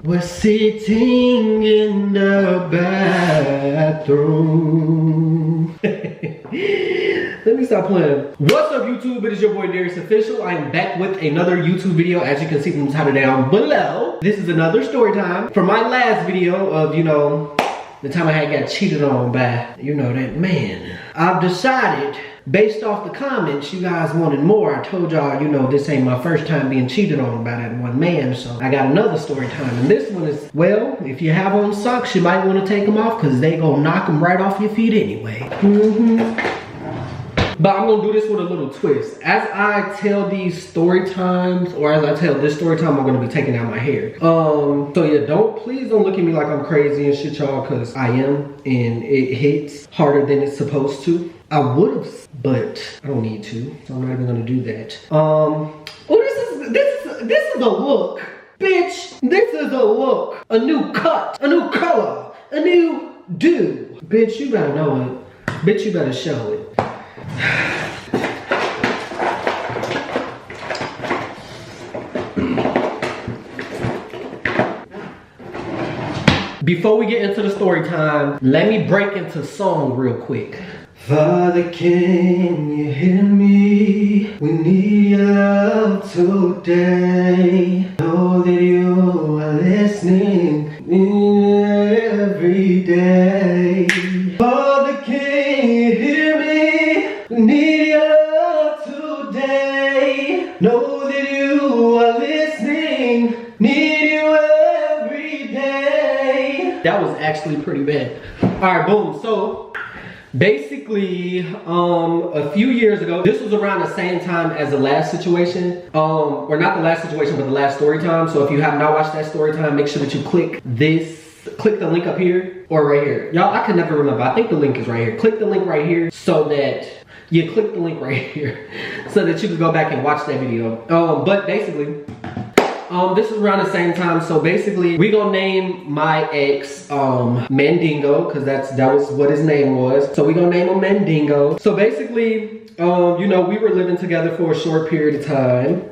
We're sitting in the bathroom. Let me stop playing. What's up, YouTube? It is your boy DarriusOfficial. I am back with another YouTube video, as you can see from the title down below. This is another story time. For my last video of, you know, the time I had got cheated on by, you know, that man. I've decided, based off the comments, you guys wanted more. I told y'all, you know, this ain't my first time being cheated on by that one man, so I got another story time. And this one is, well, if you have on socks, you might want to take them off because they gonna knock them right off your feet anyway. But I'm gonna do this with a little twist. As I tell these story times, or as I tell this story time, I'm gonna be taking out my hair. So yeah, please don't look at me like I'm crazy and shit, y'all, cause I am, and it hits harder than it's supposed to. I would've, but I don't need to, so I'm not even gonna do that. Oh, this is a look, bitch. This is a look, a new cut, a new color, a new do. Bitch, you better know it. Bitch, you better show it. Before we get into the story time, let me break into song real quick. Father, can you hear me? We need your love today. Know that you are listening every day. Father, can you hear me? We need your love today. Know that you are listening. Need you every day. That was actually pretty bad. Alright, boom. So basically, a few years ago, this was around the same time as the last situation. Or not the last situation, but the last story time. So if you have not watched that story time, make sure that you click the link up here or right here. Y'all, I can never remember. I think the link is right here. Click the link right here so that you click the link right here so that you can go back and watch that video. But basically, this is around the same time. So basically, we gonna name my ex Mandingo, because that was what his name was. So we gonna name him Mandingo. So basically, you know, we were living together for a short period of time.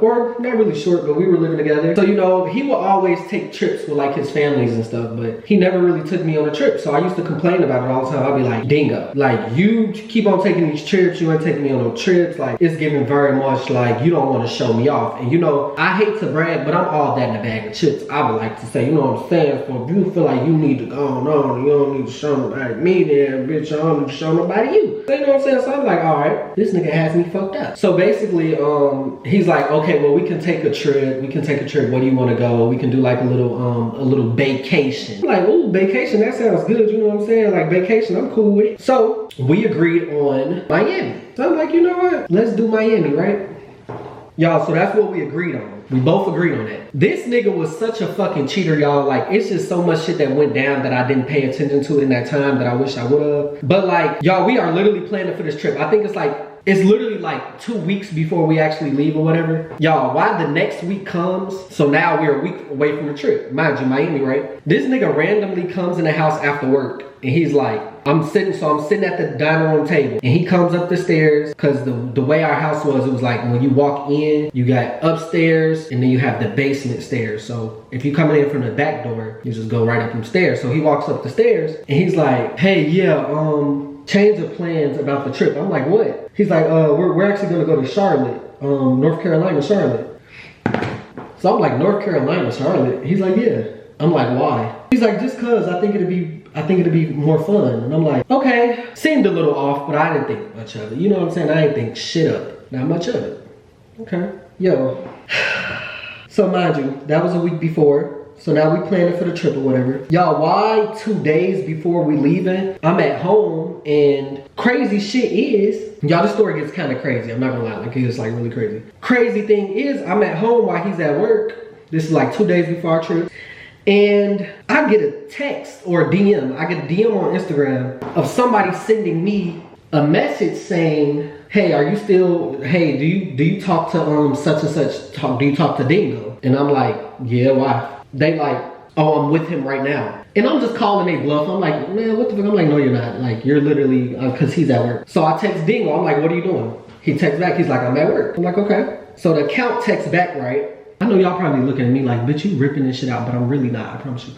Or not really short, but we were living together. So, you know, he would always take trips with like his families and stuff, but he never really took me on a trip. So I used to complain about it all the time. I'd be like, Dingo, like, you keep on taking these trips, you ain't taking me on no trips. Like, it's giving very much like you don't want to show me off. And you know, I hate to brag, but I'm all that in a bag of chips. I would like to say, you know what I'm saying? So if you feel like you need to go on, you don't need to show nobody me then, bitch, I don't need to show nobody you. So, you know what I'm saying? So I'm like, all right, this nigga has me fucked up. So basically, he's like, okay, well, we can take a trip. We can take a trip. Where do you want to go? We can do like a little vacation. I'm like, ooh, vacation, that sounds good. You know what I'm saying? Like vacation, I'm cool with it. So we agreed on Miami. So I'm like, you know what? Let's do Miami, right? Y'all, so that's what we agreed on. We both agreed on that. This nigga was such a fucking cheater, y'all. Like, it's just so much shit that went down that I didn't pay attention to in that time that I wish I would have. But like, y'all, we are literally planning for this trip. I think it's literally like 2 weeks before we actually leave or whatever. Y'all, why the next week comes, so now we're a week away from the trip. Mind you, Miami, right? This nigga randomly comes in the house after work and he's like, I'm sitting at the dining room table and he comes up the stairs, because the way our house was, it was like when you walk in, you got upstairs and then you have the basement stairs. So if you're coming in from the back door, you just go right up them stairs. So he walks up the stairs and he's like, hey, yeah, change of plans about the trip. I'm like, what? He's like, we're actually gonna go to Charlotte, North Carolina, Charlotte. So I'm like, North Carolina, Charlotte? He's like, yeah. I'm like, why? He's like, just cause I think it'd be more fun. And I'm like, okay. Seemed a little off, but I didn't think much of it. You know what I'm saying? I didn't think shit of it. Not much of it. Okay. Yo. So mind you, that was a week before. So now we planning for the trip or whatever. Y'all, why 2 days before we leaving, I'm at home and crazy shit is, y'all, this story gets kind of crazy. I'm not gonna lie, like it's like really crazy. Crazy thing is, I'm at home while he's at work. This is like 2 days before our trip. And I get a text or a DM. I get a DM on Instagram of somebody sending me a message saying, hey, are you still, hey, do you talk to such and such, do you talk to Dingo? And I'm like, yeah, why? They like, oh, I'm with him right now. And I'm just calling a bluff. I'm like, man, what the fuck? I'm like, no, you're not. Like, you're literally, cause he's at work. So I text Dingo. I'm like, what are you doing? He texts back. He's like, I'm at work. I'm like, okay. So the account texts back, right? I know y'all probably looking at me like, bitch, you ripping this shit out, but I'm really not, I promise you.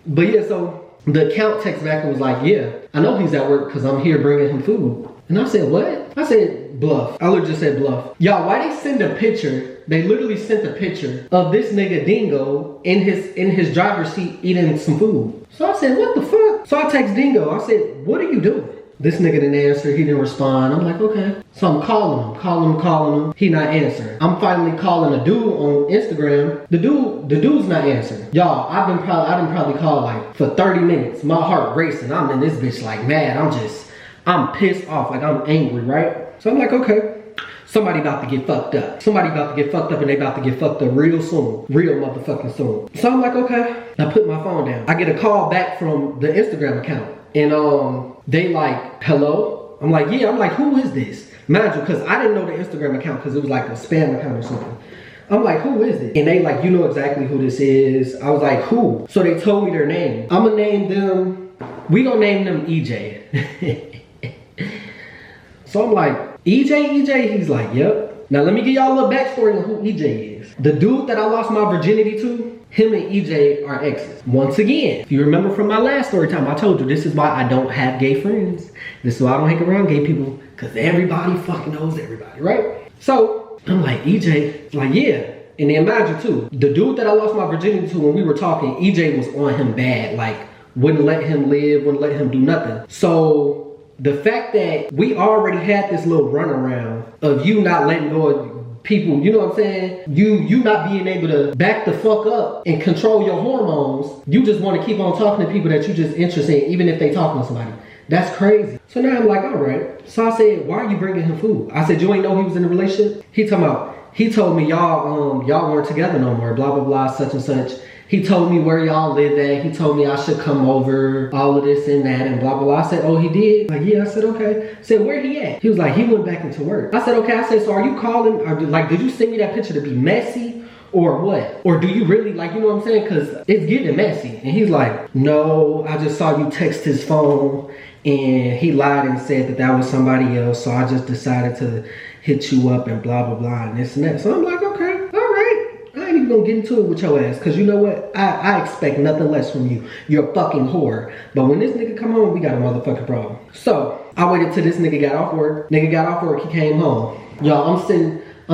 But yeah, so the account text back and was like, yeah, I know he's at work because I'm here bringing him food. And I said, what? I said, bluff. I literally just said bluff. Y'all, why they send a picture? They literally sent a picture of this nigga Dingo in his driver's seat eating some food. So I said, what the fuck? So I text Dingo. I said, what are you doing? This nigga didn't answer. He didn't respond. I'm like, okay. So I'm calling him. He not answering. I'm finally calling a dude on Instagram. The dude's not answering. Y'all, I didn't probably call like for 30 minutes. My heart racing. I'm in this bitch like mad. I'm pissed off. Like I'm angry, right? So I'm like, okay. Somebody about to get fucked up. Somebody about to get fucked up and they about to get fucked up real soon. Real motherfucking soon. So I'm like, okay. I put my phone down. I get a call back from the Instagram account. And they like, hello? I'm like, yeah. I'm like, who is this? Mind you, because I didn't know the Instagram account because it was like a spam account or something. I'm like, who is this? And they like, you know exactly who this is. I was like, who? So they told me their name. I'm gonna name them, we gonna name them EJ. So I'm like, EJ? He's like, yep. Now let me give y'all a little backstory on who EJ is. The dude that I lost my virginity to, him and EJ are exes. Once again, if you remember from my last story time, I told you this is why I don't have gay friends. This is why I don't hang around gay people, because everybody fucking knows everybody, right? So I'm like, EJ, like, yeah. And then imagine too, the dude that I lost my virginity to when we were talking, EJ was on him bad, like wouldn't let him live, wouldn't let him do nothing. So the fact that we already had this little runaround of you not letting go of people, you know what I'm saying? You not being able to back the fuck up and control your hormones. You just want to keep on talking to people that you just interested in, even if they talking to somebody. That's crazy. So now I'm like, all right. So I said, why are you bringing him food? I said, you ain't know he was in a relationship? He told me y'all weren't together no more, blah, blah, blah, such and such. He told me where y'all live at. He told me I should come over, all of this and that and blah, blah, blah. I said, oh, he did? Like, yeah. I said, okay. I said, where he at? He was like, he went back into work. I said, okay. I said, so are you calling, or like, did you send me that picture to be messy or what? Or do you really, like, you know what I'm saying? Because it's getting messy. And he's like, no, I just saw you text his phone and he lied and said that was somebody else. So I just decided to hit you up and blah, blah, blah and this and that. So I'm like, okay, all right. I ain't even gonna get into it with your ass, because you know what? I expect nothing less from you. You're a fucking whore. But when this nigga come home, we got a motherfucking problem. So I waited till this nigga got off work. Nigga got off work, he came home. Y'all, I'm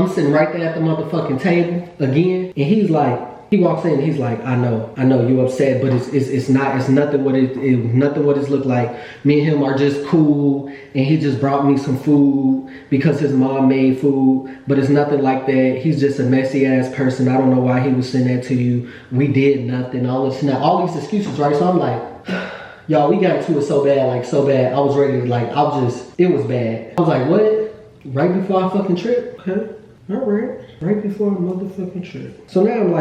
sitting right there at the motherfucking table again, and he's like, he walks in and he's like, I know you upset, but it's nothing what it's looked like. Me and him are just cool, and he just brought me some food because his mom made food, but it's nothing like that. He's just a messy ass person. I don't know why he was sending that to you. We did nothing, all this and that, all these excuses, right? So I'm like, y'all, we got into it so bad, like so bad. I was ready to it was bad. I was like, what? Right before I fucking trip? Okay, all right. Right before a motherfucking trip. So now I'm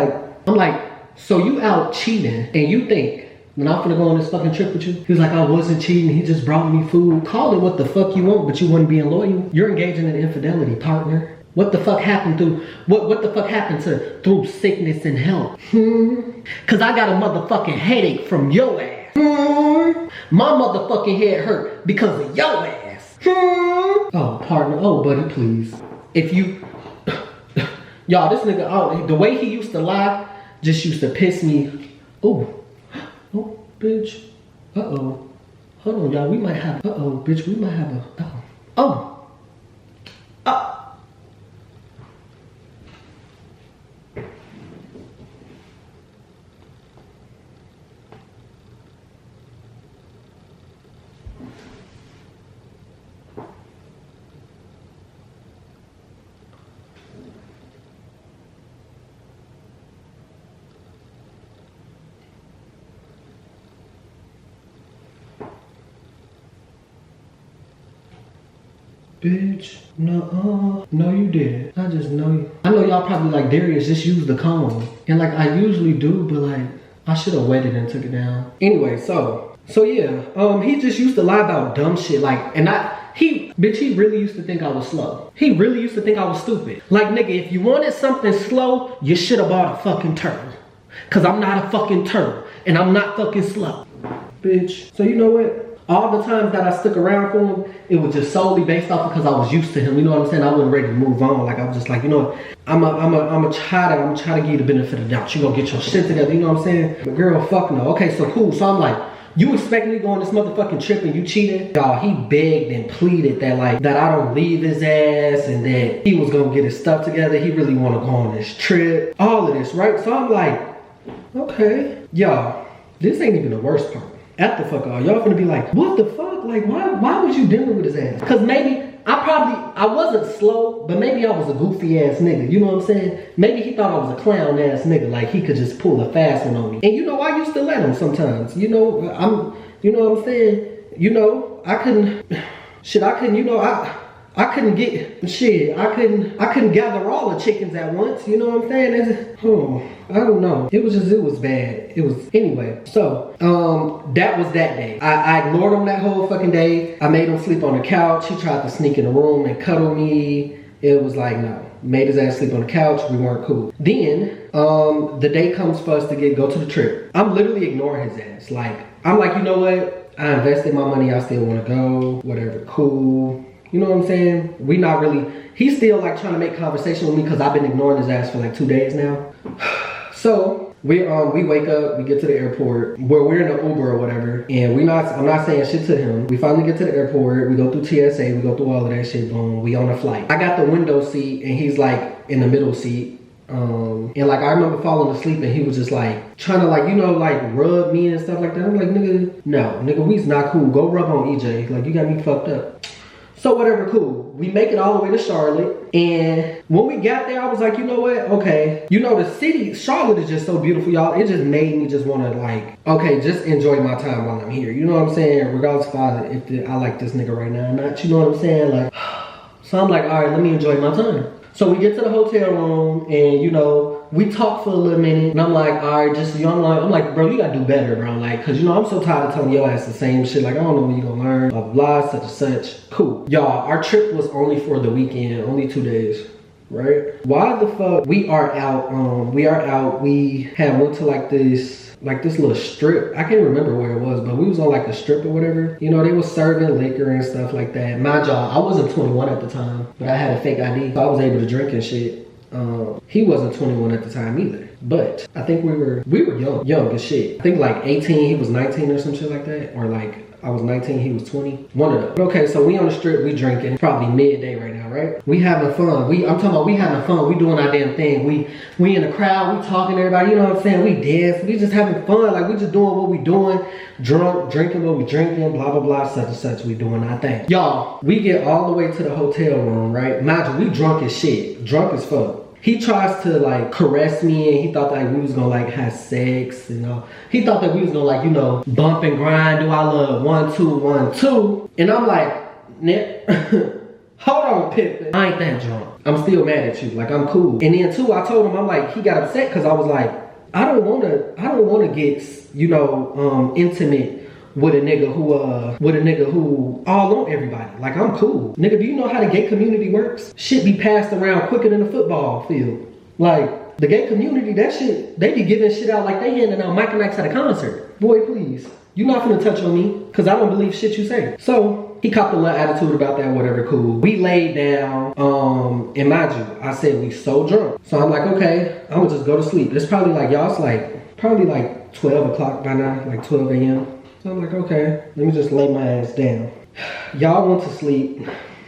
like, so you out cheating and you think, when I'm finna go on this fucking trip with you? He was like, I wasn't cheating, he just brought me food. Call it what the fuck you want, but you wasn't being loyal. You're engaging in infidelity, partner. What the fuck happened what the fuck happened through sickness and health? Cause I got a motherfucking headache from your ass. My motherfucking head hurt because of your ass. Oh, partner, oh buddy, please. If you, y'all, this nigga, oh, the way he used to lie just used to piss me. Oh, bitch. Uh-oh. Hold on, y'all. We might have, bitch, we might have a, bitch, no, no you didn't. I just know you. I know y'all probably like, Darius, just use the comb. And like, I usually do, but like, I should have waited and took it down. Anyway, so yeah, he just used to lie about dumb shit. Like, and he really used to think I was slow. He really used to think I was stupid. Like, nigga, if you wanted something slow, you should have bought a fucking turtle. Cause I'm not a fucking turtle, and I'm not fucking slow. Bitch, so you know what? all the times that I stuck around for him, it was just solely based off because I was used to him. You know what I'm saying? I wasn't ready to move on. Like I was just like, you know, I'm a try to give you the benefit of the doubt. You gonna get your shit together. You know what I'm saying? But girl, fuck no. Okay, so cool. So I'm like, you expect me to go on this motherfucking trip and you cheated? Y'all, he begged and pleaded that like, that I don't leave his ass and that he was gonna get his stuff together. He really wanna go on this trip. All of this, right? So I'm like, okay. Y'all, this ain't even the worst part. At the fuck all, y'all finna be like, what the fuck? Like, why was you dealing with his ass? Cause maybe, I wasn't slow, but maybe I was a goofy ass nigga. You know what I'm saying? Maybe he thought I was a clown ass nigga, like he could just pull a fast one on me. And you know, I used to let him sometimes. You know, you know what I'm saying? You know, I couldn't, you know, I couldn't get, shit, I couldn't gather all the chickens at once. You know what I'm saying? I don't know. It was bad. Anyway, so, that was that day. I ignored him that whole fucking day. I made him sleep on the couch. He tried to sneak in the room and cuddle me. It was like, no. Made his ass sleep on the couch. We weren't cool. Then, the day comes for us to go to the trip. I'm literally ignoring his ass. Like, I'm like, you know what? I invested my money. I still want to go. Whatever, cool. You know what I'm saying? We not really, he's still like trying to make conversation with me because I've been ignoring his ass for like 2 days now. So we wake up, we get to the airport, where we're in the Uber or whatever, and I'm not saying shit to him. We finally get to the airport, we go through TSA, we go through all of that shit, boom, we on a flight. I got the window seat and he's like in the middle seat. And like I remember falling asleep and he was just like trying to like, you know, like rub me and stuff like that. I'm like, nigga, no, nigga, we's not cool. Go rub on EJ. Like you got me fucked up. So whatever, cool. We make it all the way to Charlotte. And when we got there, I was like, you know what? Okay. You know, the city, Charlotte is just so beautiful, y'all. It just made me just want to like, okay, just enjoy my time while I'm here. You know what I'm saying? Regardless if I like this nigga right now or not. You know what I'm saying? Like, so I'm like, all right, let me enjoy my time. So we get to the hotel room and, you know, we talk for a little minute and I'm like, all right, just, you know, I'm like, bro, you gotta do better, bro. Like, cause you know, I'm so tired of telling your ass the same shit. Like, I don't know when you gonna learn, blah, blah, such and such. Cool. Y'all, our trip was only for the weekend, only 2 days, right? Why the fuck? We are out, we had went to like this little strip. I can't remember where it was, but we was on like a strip or whatever. You know, they was serving liquor and stuff like that. Mind y'all, I wasn't 21 at the time, but I had a fake ID, so I was able to drink and shit. He wasn't 21 at the time either, but I think we were young as shit. I think like 18, he was 19 or some shit like that, or like I was 19, he was 20. One of them. Okay, so we on the strip, we drinking. Probably midday right now, right? We having fun. I'm talking about we having fun. We doing our damn thing. We in the crowd, we talking to everybody, you know what I'm saying? We dance, we just having fun. Like we just doing what we doing. Drunk, drinking what we drinking, blah, blah, blah, such and such. We doing our thing. Y'all, we get all the way to the hotel room, right? Mind you, we drunk as shit. Drunk as fuck. He tries to like caress me and he thought that we was gonna like have sex, you know. He thought that we was gonna like, you know, bump and grind, do our love 1, 2, 1, 2. And I'm like, Nip, hold on, Pippin. I ain't that drunk. I'm still mad at you. Like I'm cool. And then too, I told him, I'm like, he got upset because I was like, I don't wanna get, you know, intimate with a nigga who all on everybody. Like I'm cool. Nigga, do you know how the gay community works? Shit be passed around quicker than a football field. Like the gay community, that shit, they be giving shit out like they handing out Mike and Ike's at a concert. Boy, please. You not finna touch on me, cause I don't believe shit you say. So he copped a little attitude about that, whatever, cool. We laid down, and mind you, I said we so drunk. So I'm like, okay, I'm gonna just go to sleep. It's probably like, y'all, it's like, probably like 12 o'clock by now, like 12 a.m. So I'm like, okay, let me just lay my ass down. Y'all went to sleep.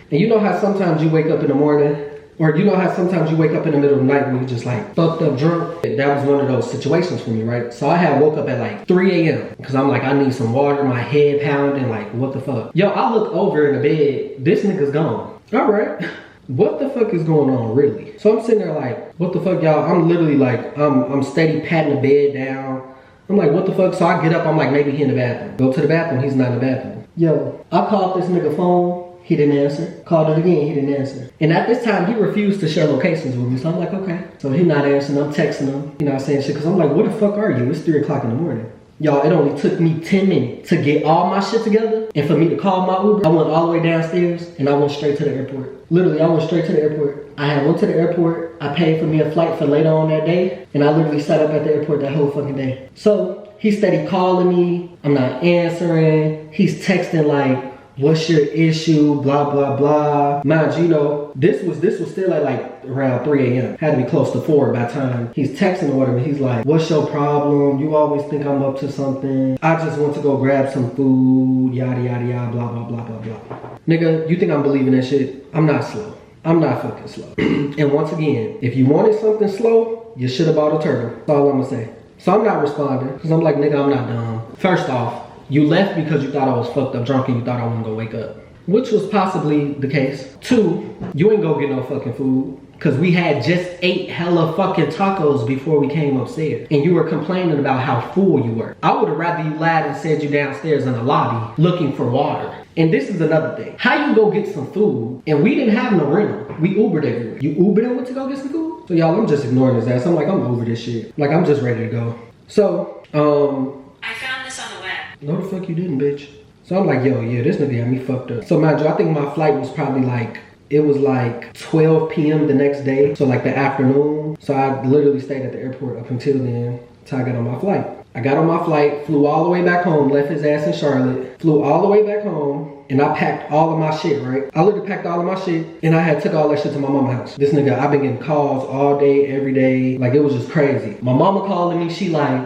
And you know how sometimes you wake up in the morning, or you know how sometimes you wake up in the middle of the night when you just like fucked up drunk? That was one of those situations for me, right? So I had woke up at like 3 a.m. because I'm like, I need some water, my head pounding, like what the fuck? Yo, I look over in the bed, this nigga's gone. All right, what the fuck is going on really? So I'm sitting there like, what the fuck, y'all? I'm literally like, I'm steady patting the bed down. I'm like, what the fuck? So I get up, I'm like, maybe he in the bathroom. Go to the bathroom, he's not in the bathroom. Yo, I called this nigga phone, he didn't answer. Called it again, he didn't answer. And at this time, he refused to share locations with me. So I'm like, okay. So he not answering, I'm texting him, he not saying shit. Cause I'm like, where the fuck are you? It's 3 o'clock in the morning. Y'all, it only took me 10 minutes to get all my shit together and for me to call my Uber. I went all the way downstairs and I went straight to the airport. Literally, I went straight to the airport. I had went to the airport. I paid for me a flight for later on that day, and I literally sat up at the airport that whole fucking day. So he steady calling me, I'm not answering. He's texting like, what's your issue, blah, blah, blah. Mind you, know, this was still at like around 3 a.m. Had to be close to 4 by the time he's texting or whatever. He's like, what's your problem? You always think I'm up to something. I just want to go grab some food, yada, yada, yada, blah, blah, blah, blah, blah. Nigga, you think I'm believing that shit? I'm not slow. I'm not fucking slow. And once again, if you wanted something slow, you should have bought a turtle. That's all I'm gonna say. So I'm not responding, because I'm like, nigga, I'm not dumb. First off, you left because you thought I was fucked up drunk and you thought I wasn't gonna wake up. Which was possibly the case. 2, you ain't go get no fucking food. Cause we had just ate hella fucking tacos before we came upstairs. And you were complaining about how full you were. I would have rather you lied and said you downstairs in the lobby looking for water. And this is another thing. How you go get some food and we didn't have no rental. We Ubered everywhere. You Ubered and went to go get some food? So y'all, I'm just ignoring his ass. I'm like, I'm over this shit. Like, I'm just ready to go. So, I found this on the web. no the fuck you didn't, bitch. So I'm like, yo, yeah, this nigga got me fucked up. So mind you, I think my flight was probably like, it was like 12 p.m. the next day. So like the afternoon. So I literally stayed at the airport up until then, till I got on my flight. I got on my flight, flew all the way back home, left his ass in Charlotte, flew all the way back home, and I packed all of my shit, right? I literally packed all of my shit, and I had took all that shit to my mama's house. This nigga, I've been getting calls all day, every day. Like, it was just crazy. My mama calling me, she like,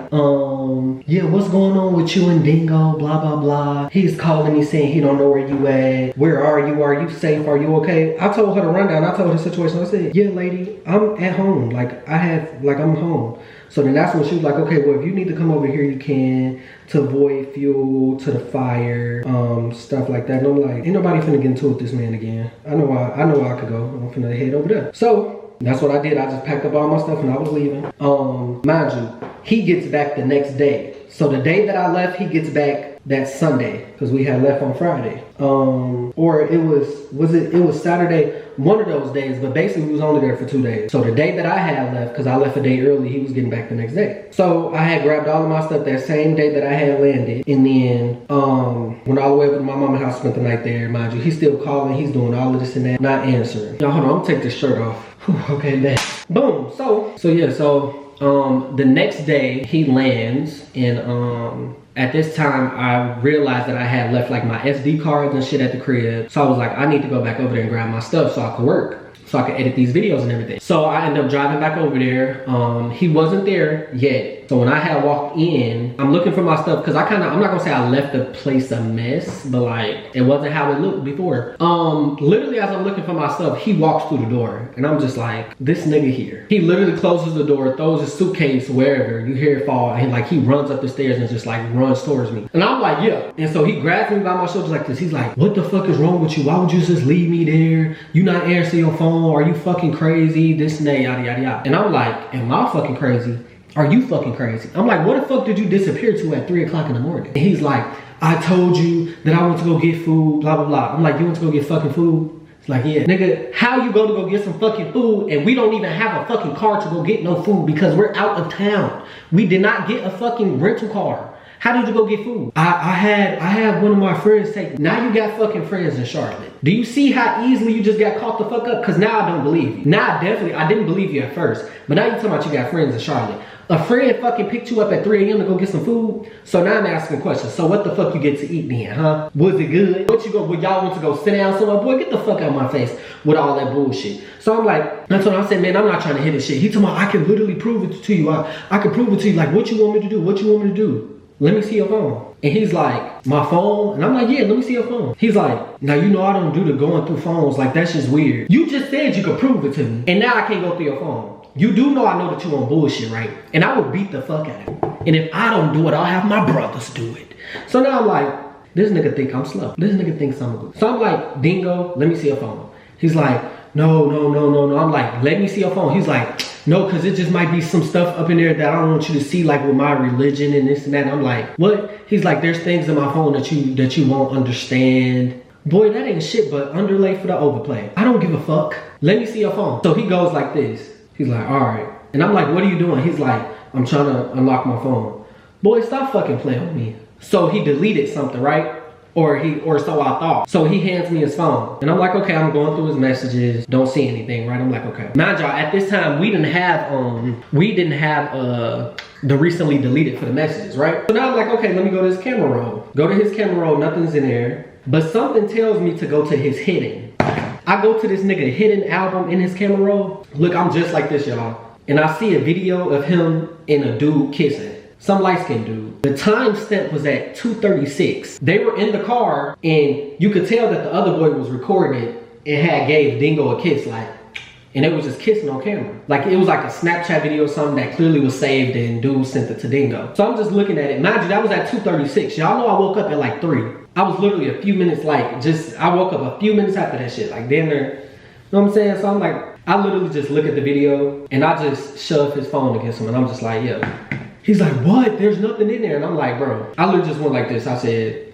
yeah, what's going on with you and Dingo, blah, blah, blah. He's calling me saying he don't know where you at. Where are you? Are you safe? Are you okay? I told her the rundown. I told her the situation. I said, yeah, lady, I'm at home. Like, I'm home. So then that's when she was like, okay, well, if you need to come over here, you can, to avoid fuel, to the fire, stuff like that. And I'm like, ain't nobody finna get into it with this man again. I know I could go. I'm finna head over there. So that's what I did. I just packed up all my stuff and I was leaving. Mind you, he gets back the next day. So the day that I left, he gets back that Sunday, because we had left on Friday. Or it was Saturday, one of those days, but basically we was only there for 2 days. So the day that I had left, because I left a day early, he was getting back the next day. So I had grabbed all of my stuff that same day that I had landed, and then went all the way up to my mama's house, spent the night there. Mind you, he's still calling, he's doing all of this and that, not answering. Now hold on, I'm gonna take this shirt off. Whew, okay, man. Boom. So the next day he lands, and at this time, I realized that I had left like my SD cards and shit at the crib. So I was like, I need to go back over there and grab my stuff so I could work, so I could edit these videos and everything. So I ended up driving back over there. He wasn't there yet. So when I had walked in, I'm looking for my stuff, because I'm not gonna say I left the place a mess, but like, it wasn't how it looked before. Literally as I'm looking for my stuff, he walks through the door, and I'm just like, this nigga here. He literally closes the door, throws his suitcase wherever, you hear it fall, and like he runs up the stairs and just like runs towards me. And I'm like, yeah. And so he grabs me by my shoulders like this. He's like, what the fuck is wrong with you? Why would you just leave me there? You not answering your phone? Are you fucking crazy? This and that, yada, yada, yada. And I'm like, am I fucking crazy? Are you fucking crazy? I'm like, what the fuck did you disappear to at 3 o'clock in the morning? And he's like, I told you that I went to go get food, blah, blah, blah. I'm like, you went to go get fucking food? It's like, yeah. Nigga, how you go to go get some fucking food and we don't even have a fucking car to go get no food because we're out of town? We did not get a fucking rental car. How did you go get food? I had one of my friends take, now you got fucking friends in Charlotte. Do you see how easily you just got caught the fuck up? Because now I don't believe you. Now I didn't believe you at first. But now you're talking about you got friends in Charlotte. A friend fucking picked you up at 3 a.m. to go get some food. So now I'm asking questions. So what the fuck you get to eat then, huh? Was it good? Would y'all want to go sit down somewhere? Boy, get the fuck out of my face with all that bullshit. So I'm like, that's what I said, man, I'm not trying to hit this shit. He told me, I can literally prove it to you. I can prove it to you. Like, what you want me to do? What you want me to do? Let me see your phone. And he's like, my phone? And I'm like, yeah, let me see your phone. He's like, now you know I don't do the going through phones. Like, that's just weird. You just said you could prove it to me. And now I can't go through your phone. You do know I know that you on bullshit, right? And I would beat the fuck out of you. And if I don't do it, I'll have my brothers do it. So now I'm like, this nigga think I'm slow. This nigga thinks I'm good. So I'm like, Dingo, let me see your phone. He's like, no. I'm like, let me see your phone. He's like, no, because it just might be some stuff up in there that I don't want you to see, like with my religion and this and that. And I'm like, what? He's like, there's things in my phone that you won't understand. Boy, that ain't shit but underlay for the overplay. I don't give a fuck. Let me see your phone. So he goes like this. He's like, all right. And I'm like, what are you doing? He's like, I'm trying to unlock my phone. Boy, stop fucking playing with me. So he deleted something, right? Or so I thought. So he hands me his phone. And I'm like, okay, I'm going through his messages. Don't see anything, right? I'm like, okay. Mind y'all, at this time, we didn't have the recently deleted for the messages, right? So now I'm like, okay, let me go to his camera roll. Go to his camera roll, nothing's in there. But something tells me to go to his hidden. I go to this nigga hidden album in his camera roll. Look, I'm just like this, y'all. And I see a video of him and a dude kissing. Some light-skinned dude. The timestamp was at 2:36. They were in the car and you could tell that the other boy was recording it and had gave Dingo a kiss, like, and they was just kissing on camera. Like it was like a Snapchat video or something that clearly was saved and dude sent it to Dingo. So I'm just looking at it. Mind you, that was at 2:36. Y'all know I woke up at like 3. I was literally a few minutes I woke up a few minutes after that shit. Like damn near, you know what I'm saying? So I'm like, I literally just look at the video and I just shove his phone against him and I'm just like, yo. He's like, what? There's nothing in there. And I'm like, bro, I literally just went like this. I said,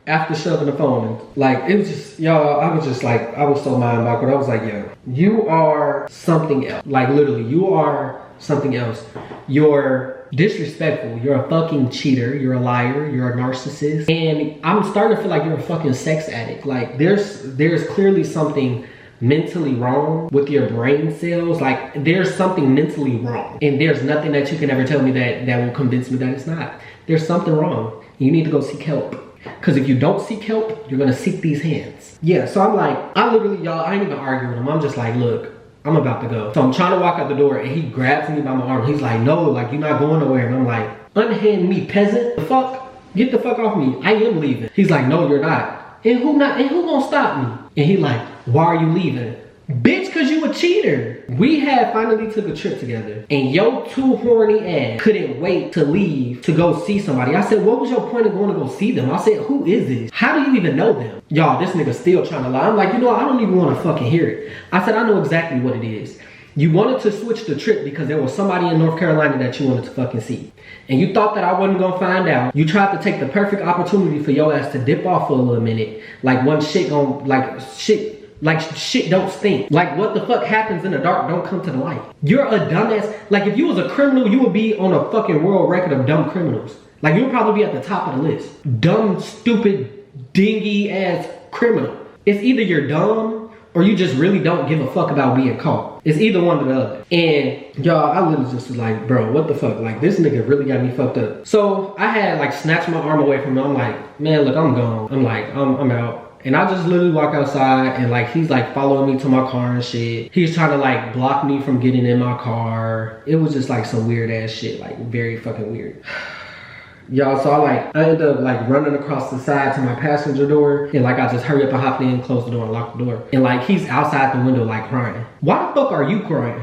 after shoving the phone, like, it was just, y'all, I was just like, I was so mind boggled. I was like, yo, you are something else. Like, literally, you are something else. You're disrespectful. You're a fucking cheater. You're a liar. You're a narcissist. And I'm starting to feel like you're a fucking sex addict. Like, there's clearly something mentally wrong with your brain cells. Like there's something mentally wrong and there's nothing that you can ever tell me that will convince me that it's not. There's something wrong. You need to go seek help, because if you don't seek help, you're gonna seek these hands. Yeah, so I'm like, I literally, y'all, I ain't even arguing with him. I'm just like, look, I'm about to go. So I'm trying to walk out the door and he grabs me by my arm. He's like, no, like you're not going nowhere. And I'm like, unhand me, peasant. The fuck? Get the fuck off me. I am leaving. He's like, no, you're not. And who gonna stop me? And he like, why are you leaving? Bitch, cause you a cheater. We had finally took a trip together and your too horny ass couldn't wait to leave to go see somebody. I said, what was your point of going to go see them? I said, who is this? How do you even know them? Y'all, this nigga still trying to lie. I'm like, you know what? I don't even want to fucking hear it. I said, I know exactly what it is. You wanted to switch the trip because there was somebody in North Carolina that you wanted to fucking see. And you thought that I wasn't gonna find out. You tried to take the perfect opportunity for your ass to dip off for a little minute. Like one shit gon' like shit don't stink. Like what the fuck happens in the dark don't come to the light. You're a dumbass. Like if you was a criminal, you would be on a fucking world record of dumb criminals. Like you would probably be at the top of the list. Dumb, stupid, dingy ass criminal. It's either you're dumb or you just really don't give a fuck about being caught. It's either one or the other. And y'all, I literally just was like, bro, what the fuck? Like this nigga really got me fucked up. So I had like snatched my arm away from him. I'm like, man, look, I'm gone. I'm like, I'm out. And I just literally walk outside and like, he's like following me to my car and shit. He's trying to like block me from getting in my car. It was just like some weird ass shit, like very fucking weird. Y'all, so I ended up like running across the side to my passenger door and like I just hurry up and hop in, close the door and lock the door. And like he's outside the window like crying. Why the fuck are you crying?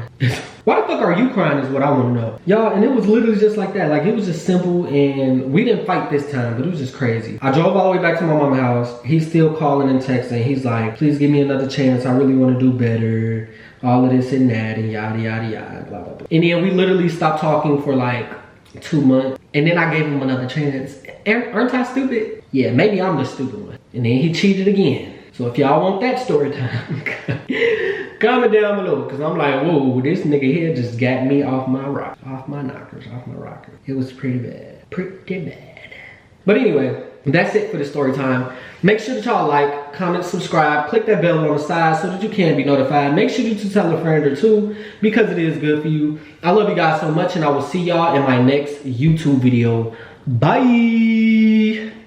Why the fuck are you crying is what I want to know. Y'all, and it was literally just like that. Like it was just simple and we didn't fight this time, but it was just crazy. I drove all the way back to my mama's house. He's still calling and texting. He's like, please give me another chance. I really want to do better. All of this and that and yada, yada, yada, blah, blah, blah. And then we literally stopped talking for like 2 months. And then I gave him another chance. Aren't I stupid? Yeah, maybe I'm the stupid one. And then he cheated again. So if y'all want that story time, comment down below. Because I'm like, whoa, this nigga here just got me off my rock. Off my knockers, off my rocker. It was pretty bad. Pretty bad. But anyway, that's it for the story time. Make sure that y'all like, comment, subscribe, click that bell on the side so that you can be notified. Make sure you tell a friend or two because it is good for you. I love you guys so much and I will see y'all in my next YouTube video. Bye.